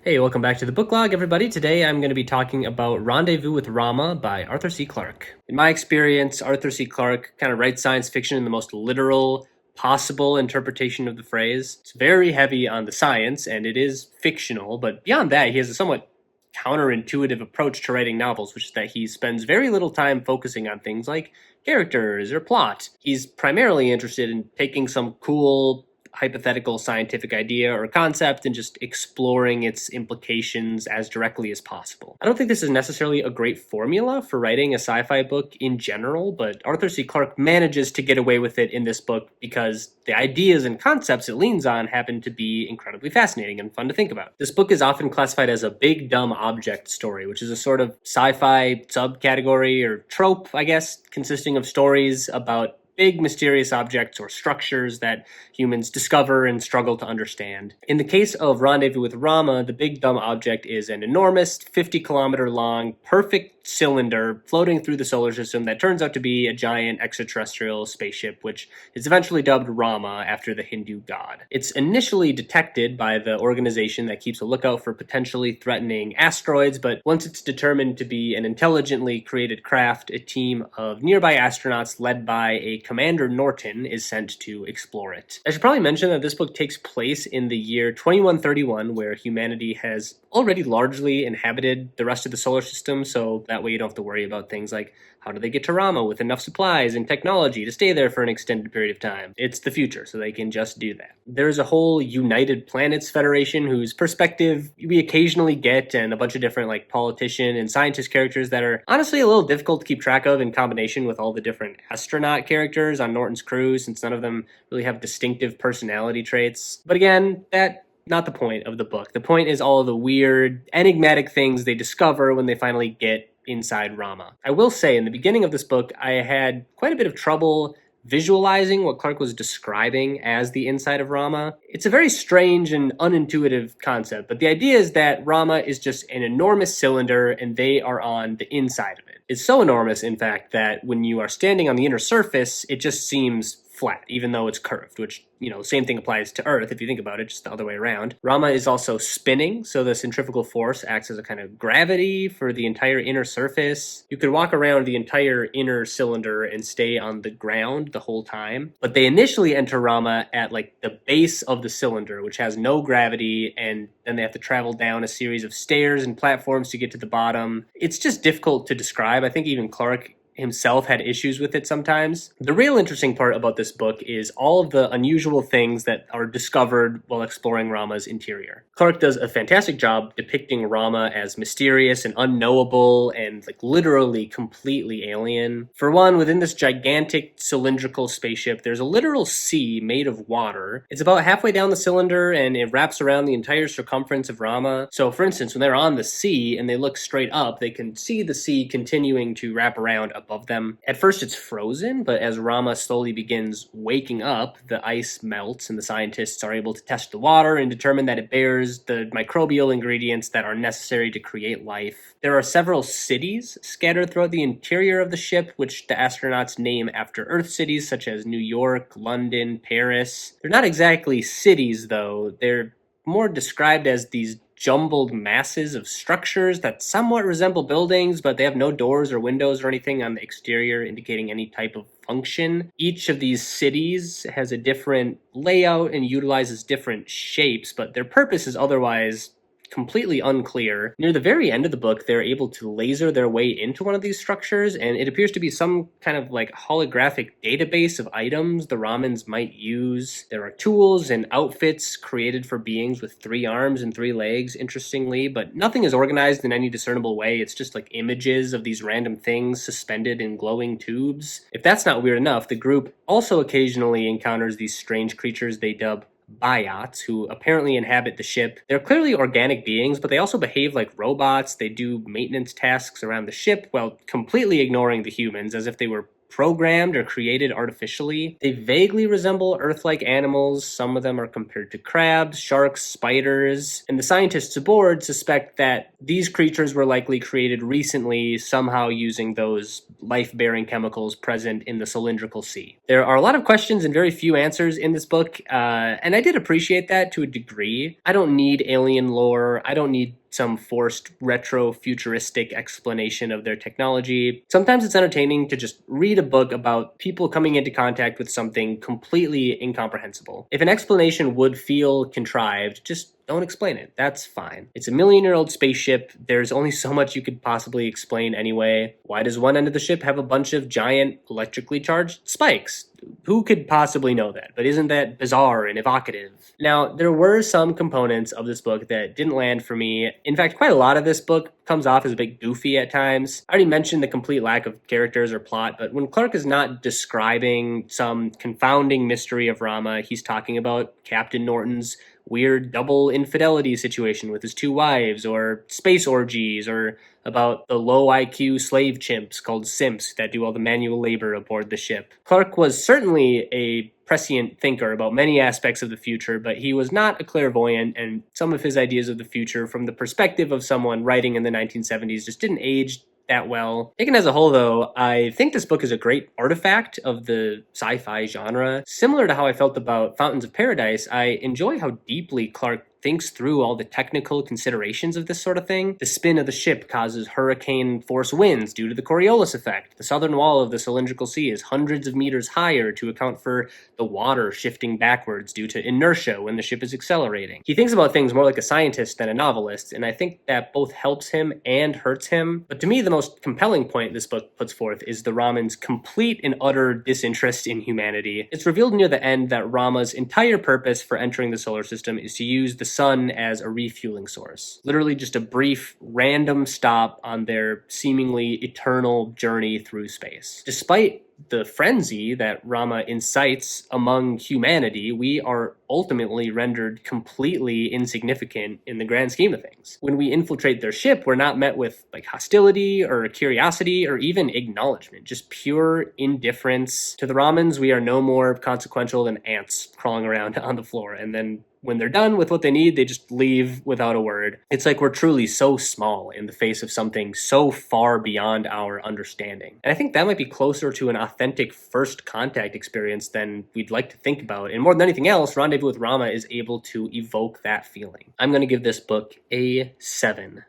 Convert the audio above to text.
Hey, welcome back to the book log, everybody. Today I'm going to be talking about Rendezvous with Rama by Arthur C. Clarke. In my experience, Arthur C. Clarke kind of writes science fiction in the most literal possible interpretation of the phrase. It's very heavy on the science, and it is fictional, but beyond that, he has a somewhat counterintuitive approach to writing novels, which is that he spends very little time focusing on things like characters or plot. He's primarily interested in taking some cool hypothetical scientific idea or concept and just exploring its implications as directly as possible. I don't think this is necessarily a great formula for writing a sci-fi book in general, but Arthur C. Clarke manages to get away with it in this book because the ideas and concepts it leans on happen to be incredibly fascinating and fun to think about. This book is often classified as a big dumb object story, which is a sort of sci-fi subcategory or trope, I guess, consisting of stories about big mysterious objects or structures that humans discover and struggle to understand. In the case of Rendezvous with Rama, the big dumb object is an enormous 50-kilometer long, perfect cylinder floating through the solar system that turns out to be a giant extraterrestrial spaceship, which is eventually dubbed Rama after the Hindu god. It's initially detected by the organization that keeps a lookout for potentially threatening asteroids, but once it's determined to be an intelligently created craft, a team of nearby astronauts led by a Commander Norton is sent to explore it. I should probably mention that this book takes place in the year 2131, where humanity has already largely inhabited the rest of the solar system, so that way you don't have to worry about things like how do they get to Rama with enough supplies and technology to stay there for an extended period of time. It's the future, so they can just do that. There's a whole United Planets Federation whose perspective we occasionally get, and a bunch of different politician and scientist characters that are honestly a little difficult to keep track of in combination with all the different astronaut characters on Norton's crew, since none of them really have distinctive personality traits. But again, that's not the point of the book. The point is all of the weird, enigmatic things they discover when they finally get inside Rama. I will say, in the beginning of this book, I had quite a bit of trouble visualizing what Clarke was describing as the inside of Rama. It's a very strange and unintuitive concept, but the idea is that Rama is just an enormous cylinder and they are on the inside of it. It's so enormous, in fact, that when you are standing on the inner surface, it just seems flat, even though it's curved, which, same thing applies to Earth if you think about it, just the other way around. Rama is also spinning, so the centrifugal force acts as a kind of gravity for the entire inner surface. You could walk around the entire inner cylinder and stay on the ground the whole time, but they initially enter Rama at the base of the cylinder, which has no gravity, and then they have to travel down a series of stairs and platforms to get to the bottom. It's just difficult to describe. I think even Clarke himself had issues with it sometimes. The real interesting part about this book is all of the unusual things that are discovered while exploring Rama's interior. Clarke does a fantastic job depicting Rama as mysterious and unknowable and literally completely alien. For one, within this gigantic cylindrical spaceship, there's a literal sea made of water. It's about halfway down the cylinder and it wraps around the entire circumference of Rama. So for instance, when they're on the sea and they look straight up, they can see the sea continuing to wrap around above them. At first it's frozen, but as Rama slowly begins waking up, the ice melts and the scientists are able to test the water and determine that it bears the microbial ingredients that are necessary to create life. There are several cities scattered throughout the interior of the ship, which the astronauts name after Earth cities such as New York, London, Paris. They're not exactly cities though, they're more described as these jumbled masses of structures that somewhat resemble buildings, but they have no doors or windows or anything on the exterior indicating any type of function. Each of these cities has a different layout and utilizes different shapes, but their purpose is otherwise completely unclear. Near the very end of the book, they're able to laser their way into one of these structures, and it appears to be some kind of holographic database of items the Ramans might use. There are tools and outfits created for beings with 3 arms and 3 legs, interestingly, but nothing is organized in any discernible way. It's just images of these random things suspended in glowing tubes. If that's not weird enough, the group also occasionally encounters these strange creatures they dub Biots, who apparently inhabit the ship. They're clearly organic beings, but they also behave like robots. They do maintenance tasks around the ship while completely ignoring the humans, as if they were programmed or created artificially. They vaguely resemble Earth-like animals. Some of them are compared to crabs, sharks, spiders, and the scientists aboard suspect that these creatures were likely created recently, somehow using those life-bearing chemicals present in the cylindrical sea. There are a lot of questions and very few answers in this book, and I did appreciate that to a degree. I don't need alien lore. I don't need some forced retro-futuristic explanation of their technology. Sometimes it's entertaining to just read a book about people coming into contact with something completely incomprehensible. If an explanation would feel contrived, just don't explain it. That's fine. It's a million-year-old spaceship. There's only so much you could possibly explain anyway. Why does one end of the ship have a bunch of giant electrically charged spikes? Who could possibly know that? But isn't that bizarre and evocative? Now, there were some components of this book that didn't land for me. In fact, quite a lot of this book comes off as a bit goofy at times. I already mentioned the complete lack of characters or plot, but when Clarke is not describing some confounding mystery of Rama, he's talking about Captain Norton's weird double infidelity situation with his two wives, or space orgies, or about the low IQ slave chimps called simps that do all the manual labor aboard the ship. Clarke was certainly a prescient thinker about many aspects of the future, but he was not a clairvoyant, and some of his ideas of the future from the perspective of someone writing in the 1970s just didn't age that well. Taken as a whole, though, I think this book is a great artifact of the sci-fi genre. Similar to how I felt about Fountains of Paradise, I enjoy how deeply Clarke thinks through all the technical considerations of this sort of thing. The spin of the ship causes hurricane force winds due to the Coriolis effect. The southern wall of the cylindrical sea is hundreds of meters higher to account for the water shifting backwards due to inertia when the ship is accelerating. He thinks about things more like a scientist than a novelist, and I think that both helps him and hurts him. But to me, the most compelling point this book puts forth is the Raman's complete and utter disinterest in humanity. It's revealed near the end that Rama's entire purpose for entering the solar system is to use the sun as a refueling source. Literally just a brief, random stop on their seemingly eternal journey through space. Despite the frenzy that Rama incites among humanity, we are ultimately rendered completely insignificant in the grand scheme of things. When we infiltrate their ship, we're not met with hostility or curiosity or even acknowledgement, just pure indifference. To the Ramans, we are no more consequential than ants crawling around on the floor, and then when they're done with what they need, they just leave without a word. It's like we're truly so small in the face of something so far beyond our understanding. And I think that might be closer to an authentic first contact experience than we'd like to think about. And more than anything else, Rendezvous with Rama is able to evoke that feeling. I'm going to give this book a 7.